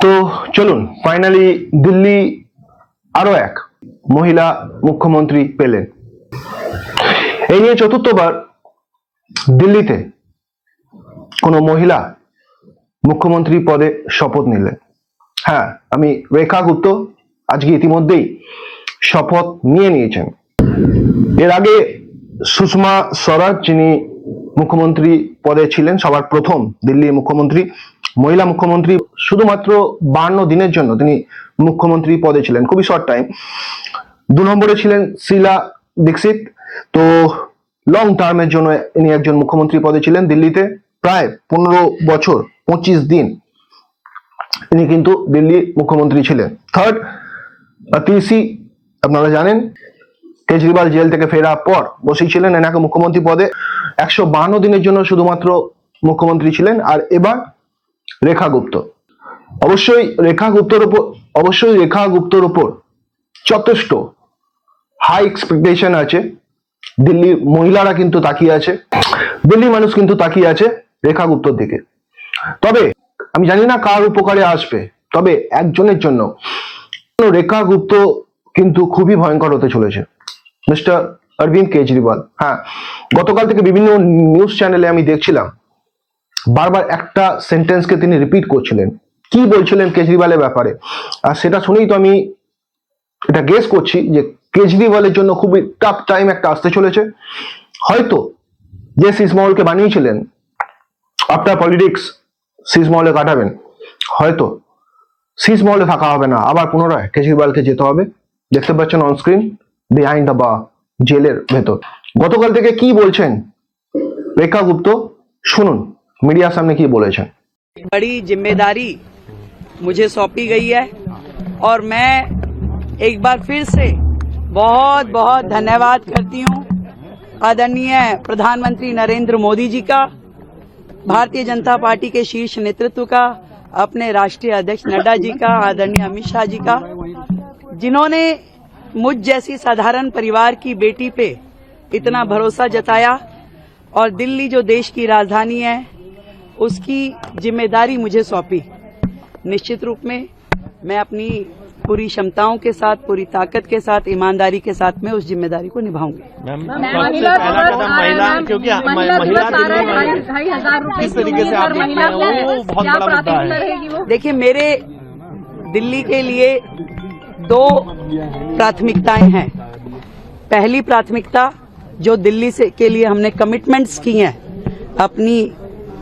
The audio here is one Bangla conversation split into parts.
তো চলুন ফাইনালি দিল্লি আরো এক মহিলা মুখ্যমন্ত্রী পেলেন। এই নিয়ে চতুর্থবার দিল্লিতে কোনো মহিলা মুখ্যমন্ত্রী পদে শপথ নিলেন। হ্যাঁ, আমি রেখা গুপ্ত আজকে ইতিমধ্যেই শপথ নিয়ে নিয়েছেন। এর আগে সুষমা স্বরাজ, যিনি মুখ্যমন্ত্রী পদে ছিলেন, সবার প্রথম দিল্লির মুখ্যমন্ত্রী, মহিলা মুখ্যমন্ত্রী, শুধুমাত্র 52 দিনের জন্য তিনি মুখ্যমন্ত্রী পদে ছিলেন, খুবই শর্ট টাইম। 2 নম্বরে ছিলেন শীলা দীক্ষিত। তো লং টার্মের জন্য ইনি একজন মুখ্যমন্ত্রী পদে ছিলেন দিল্লিতে, প্রায় 15 বছর 25 দিন তিনি কিন্তু দিল্লির মুখ্যমন্ত্রী ছিলেন। থার্ড, তিসি, আপনারা জানেন কেজরিওয়াল জেল থেকে ফেরার পর বসেছিলেন এনাকে মুখ্যমন্ত্রী পদে, 152 দিনের জন্য শুধুমাত্র মুখ্যমন্ত্রী ছিলেন। আর এবার রেখা গুপ্ত। অবশ্যই রেখা গুপ্তর উপর যথেষ্ট হাই এক্সপেকটেশন আছে। দিল্লির মহিলারা কিন্তু তাকিয়ে আছে, দিল্লির মানুষ কিন্তু তাকিয়ে আছে রেখা গুপ্তর দিকে। তবে আমি জানি না কার উপকারে আসবে, তবে একজনের জন্য রেখা গুপ্ত কিন্তু খুবই ভয়ঙ্কর হতে চলেছে, মিস্টার অরবিন্দ কেজরিওয়াল। হ্যাঁ, গতকাল থেকে বিভিন্ন নিউজ চ্যানেলে আমি দেখছিলাম বারবার একটা সেন্টেন্সকে তিনি রিপিট করছিলেন। কি বলছিলেন কেজরিওয়ালের ব্যাপারে, আর সেটা শুনেই তো আমি এটা গেস করছি যে কেজরিওয়ালের জন্য খুবই টাফ টাইম একটা আসতে চলেছে। হয়তো যে শীষমহলকে বানিয়েছিলেন, আফটার পলিটিক্স শীষমহলে কাটাবেন, হয়তো শীষমহলে থাকা হবে না, আবার পুনরায় কেজরিওয়ালকে যেতে হবে। দেখতে পাচ্ছেন অন স্ক্রিন, বিহাইন্ড দ্য বার, জেলের ভেতর। গতকাল থেকে কি বলছেন রেখা গুপ্ত, শুনুন मीडिया सामने की बोले छे। बड़ी जिम्मेदारी मुझे सौंपी गई है और मैं एक बार फिर से बहुत बहुत धन्यवाद करती हूँ आदरणीय प्रधानमंत्री नरेंद्र मोदी जी का, भारतीय जनता पार्टी के शीर्ष नेतृत्व का, अपने राष्ट्रीय अध्यक्ष नड्डा जी का, आदरणीय अमित शाह जी का, जिन्होंने मुझ जैसी साधारण परिवार की बेटी पे इतना भरोसा जताया और दिल्ली जो देश की राजधानी है उसकी जिम्मेदारी मुझे सौंपी। निश्चित रूप में मैं अपनी पूरी क्षमताओं के साथ, पूरी ताकत के साथ, ईमानदारी के साथ में उस जिम्मेदारी को निभाऊंगी। देखिए, मेरे दिल्ली के लिए 2 प्राथमिकताएं हैं। पहली प्राथमिकता जो दिल्ली से के लिए हमने कमिटमेंट्स की हैं अपनी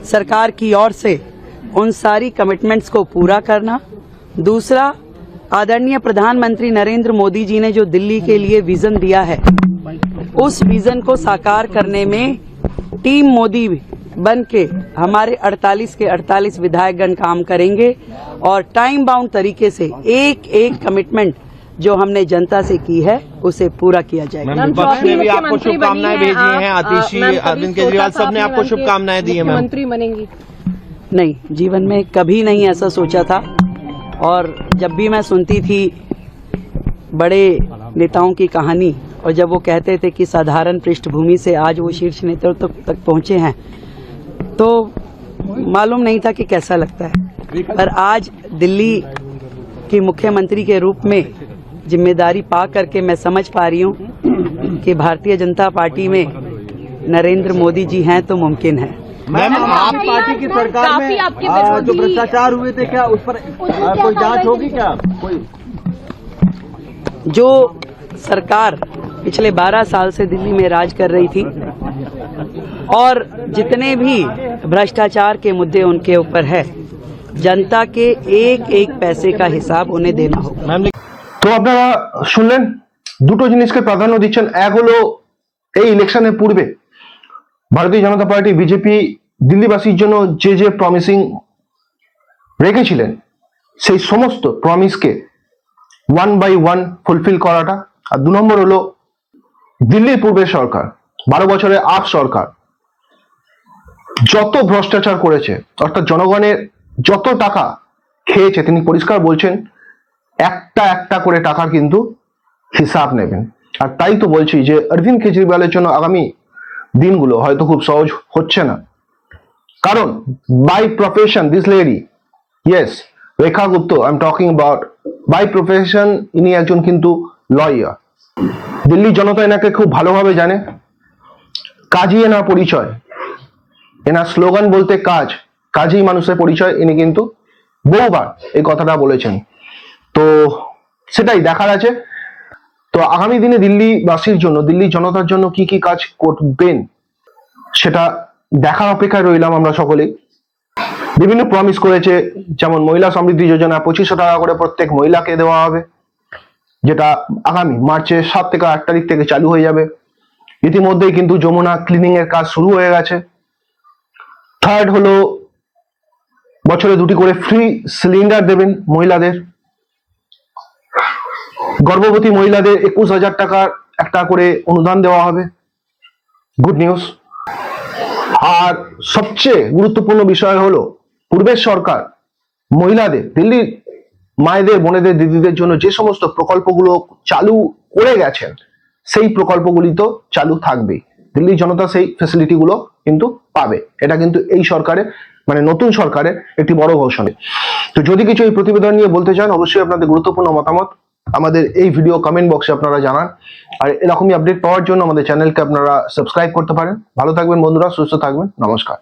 सरकार की ओर से, उन सारी कमिटमेंट्स को पूरा करना। दूसरा, आदरणीय प्रधानमंत्री नरेंद्र मोदी जी ने जो दिल्ली के लिए विजन दिया है, उस विजन को साकार करने में टीम मोदी बन के हमारे 48 के 48 विधायकगण काम करेंगे और टाइम बाउंड तरीके से एक एक कमिटमेंट जो हमने जनता से की है उसे पूरा किया जाएगा। विपक्ष ने भी आपको शुभकामनाएं भेजी हैं, आतिशी, अरविंद केजरीवाल सबने आपको शुभकामनाएं दी हैं। मंत्री बनेंगी? नहीं, जीवन में कभी नहीं ऐसा सोचा था। और जब भी मैं सुनती थी बड़े नेताओं की कहानी, और जब वो कहते थे कि साधारण पृष्ठभूमि से आज वो शीर्ष नेतृत्व तक पहुंचे हैं, तो मालूम नहीं था कि कैसा लगता है। पर आज दिल्ली के मुख्यमंत्री के रूप में जिम्मेदारी पा करके मैं समझ पा रही हूँ कि भारतीय जनता पार्टी में नरेंद्र मोदी जी हैं तो मुमकिन है। मैम, आप पार्टी की सरकार में जो भ्रष्टाचार हुए थे, क्या उस पर कोई जांच होगी? क्या कोई जो सरकार पिछले 12 साल से दिल्ली में राज कर रही थी और जितने भी भ्रष्टाचार के मुद्दे उनके ऊपर है, जनता के एक एक पैसे का हिसाब उन्हें देना होगा। তো আপনারা শুনলেন, দুটো জিনিসকে প্রাধান্য দিচ্ছেন। এক হলো এই ইলেকশনের পূর্বে ভারতীয় জনতা পার্টি, বিজেপি দিল্লিবাসীর জন্য যে যে প্রমিসিং রেখেছিলেন, সেই সমস্ত প্রমিসকে 1 by 1 ফুলফিল করাটা। আর 2 নম্বর হলো দিল্লির পূর্বের সরকার, 12 বছরের আপ সরকার যত ভ্রষ্টাচার করেছে, অর্থাৎ জনগণের যত টাকা খেয়েছে, তিনি পরিষ্কার বলছেন একটা একটা করে টাকা কিন্তু হিসাব নেবেন। আর তাই তো বলছি যে অরবিন্দ কেজরিওয়ালের জন্য আগামী দিনগুলো হয়তো খুব সহজ হচ্ছে না, কারণ by profession this lady, yes, Rekha Gupta, I am talking about, by profession ইনি একজন কিন্তু লয়ার। দিল্লি জনতা এনাকে খুব ভালোভাবে জানে। কাজই এনার পরিচয়, এনার স্লোগান বলতে কাজ, কাজই মানুষের পরিচয়, ইনি কিন্তু বহুবার এই কথাটা বলেছেন। তো সেটাই দেখার আছে। তো আগামী দিনে দিল্লিবাসীর জন্য, দিল্লি জনতার জন্য কি কি কাজ করবেন সেটা দেখার অপেক্ষায় রইলাম আমরা সকলেই। বিভিন্ন প্রমিস করেছে, যেমন মহিলা সমৃদ্ধি যোজনা 2500 টাকা করে প্রত্যেক মহিলাকে দেওয়া হবে, যেটা আগামী মার্চের 7 থেকে 8 তারিখ থেকে চালু হয়ে যাবে। ইতিমধ্যেই কিন্তু যমুনা ক্লিনিং এর কাজ শুরু হয়ে গেছে। থার্ড হলো বছরে 2টি করে ফ্রি সিলিন্ডার দেবেন মহিলাদের। গর্ভবতী মহিলাদের 21,000 টাকার একটা করে অনুদান দেওয়া হবে, গুড নিউজ। আর সবচেয়ে গুরুত্বপূর্ণ বিষয় হলো পূর্বের সরকার মহিলাদের, দিল্লির মায়েদের, বোনেদের, দিদিদের জন্য যে সমস্ত প্রকল্পগুলো চালু করে গেছেন সেই প্রকল্পগুলি তো চালু থাকবেই। দিল্লির জনতা সেই ফ্যাসিলিটি গুলো কিন্তু পাবে। এটা কিন্তু এই সরকারের, মানে নতুন সরকারের একটি বড় ঘোষণা। তো যদি কিছু এই প্রতিবেদন নিয়ে বলতে চান, অবশ্যই আপনাদের গুরুত্বপূর্ণ মতামত আমাদের এই ভিডিও কমেন্ট বক্সে আপনারা জানান। আর এরকমই আপডেট পাওয়ার জন্য আমাদের চ্যানেলকে আপনারা সাবস্ক্রাইব করতে পারেন। ভালো থাকবেন বন্ধুরা, সুস্থ থাকবেন, নমস্কার।